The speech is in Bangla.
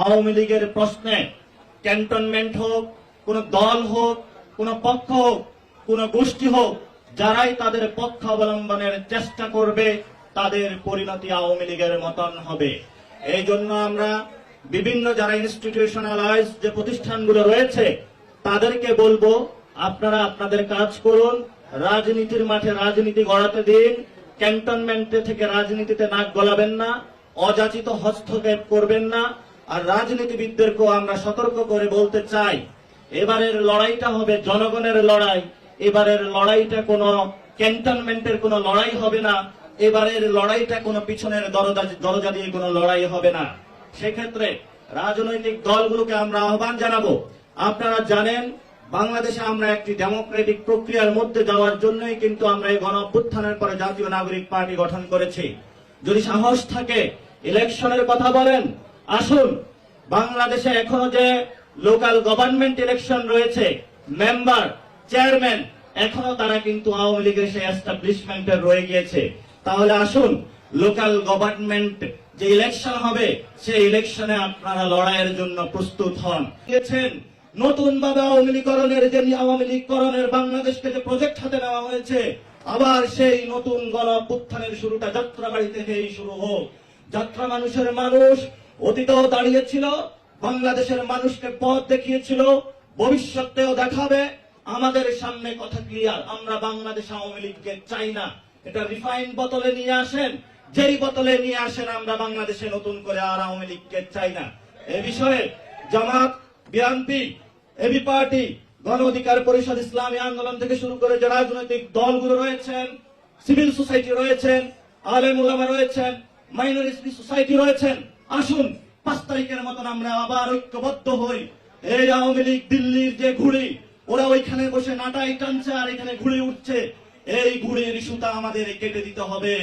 আওয়ামী লীগের প্রশ্নে ক্যান্টনমেন্ট হোক, কোন দল হোক, কোন পক্ষ হোক, কোন গোষ্ঠী হোক, যারাই তাদের পক্ষ অবলম্বনের চেষ্টা করবে তাদের পরিণতি আওয়ামী লীগের মতন হবে। এই জন্য আমরা বিভিন্ন যারা ইনস্টিটিউশনালাইজ যে প্রতিষ্ঠানগুলো রয়েছে তাদেরকে বলবো, আপনারা আপনাদের কাজ করুন, রাজনীতির মাঠে রাজনীতি গড়াতে দিন, ক্যান্টনমেন্টে থেকে রাজনীতিতে নাক গলাবেন না, অযাচিত হস্তক্ষেপ করবেন না। আর রাজনীতিবিদদেরকেও আমরা সতর্ক করে বলতে চাই, এবারের লড়াইটা হবে জনগণের লড়াই। এবারের লড়াইটা কোনো ক্যান্টনমেন্টের কোনো লড়াই হবে না। এবারের লড়াইটা কোনো পিছনের দরজা দিয়ে কোনো লড়াই হবে না। সেক্ষেত্রে রাজনৈতিক দলগুলোকে আমরা আহ্বান জানাবো, আপনারা জানেন বাংলাদেশে আমরা একটি ডেমোক্রেটিক প্রক্রিয়ার মধ্যে যাওয়ার জন্যই কিন্তু আমরা এই গণ অভ্যুত্থানের পরে জাতীয় নাগরিক পার্টি গঠন করেছি। যদি সাহস থাকে ইলেকশনের কথা বলেন, আসুন। বাংলাদেশে এখনো যে লোকাল গভর্নমেন্ট ইলেকশন রয়েছে, মেম্বার, চেয়ারম্যান, এখনো তারা কিন্তু আওয়ামী লীগের সেই এস্টাবলিশমেন্টের রয়ে গিয়েছে। তাহলে আসুন, লোকাল গভর্নমেন্ট যে ইলেকশন হবে সেই ইলেকশনে আপনারা লড়াইয়ের জন্য প্রস্তুত হন। নতুন ভাবে আওয়ামী লীগকরণের বাংলাদেশকে যে প্রজেক্ট হাতে নেওয়া হয়েছে, আবার সেই নতুন গণ অভ্যুত্থানের শুরুটা যাত্রাবাড়ি থেকেই শুরু হোক। যাত্রা মানুষ অতীতেও দাঁড়িয়েছিল, বাংলাদেশের মানুষকে পথ দেখিয়েছিল, ভবিষ্যতেও দেখাবে। আমাদের সামনে কথা ক্লিয়ার, আমরা বাংলাদেশ আওয়ামী লীগকে চাই না। এটা রিফাইন্ড বোতলে নিয়ে আসেন, যেই বোতলে নিয়ে আসেন, আমরা বাংলাদেশে নতুন করে আর আওয়ামী লীগকে চাই না। এ বিষয়ে জামাত, বিএনপি, এবি পার্টি, গণ অধিকার পরিষদ, ইসলামী আন্দোলন থেকে শুরু করে যে রাজনৈতিক দলগুলো রয়েছেন, সিভিল সোসাইটি রয়েছেন, আলেম উলামা রয়েছেন, মাইনরিটি সোসাইটি রয়েছেন, আসুন 5 তারিখের মতন আমরা আবার ঐক্যবদ্ধ হই। এই আওয়ামী লীগ দিল্লির যে ঘুড়ি, ওরা ওইখানে বসে নাটাই টানছে আর এখানে ঘুড়ি উঠছে, এই ঘুড়ির সুতা আমাদের কেটে দিতে হবে।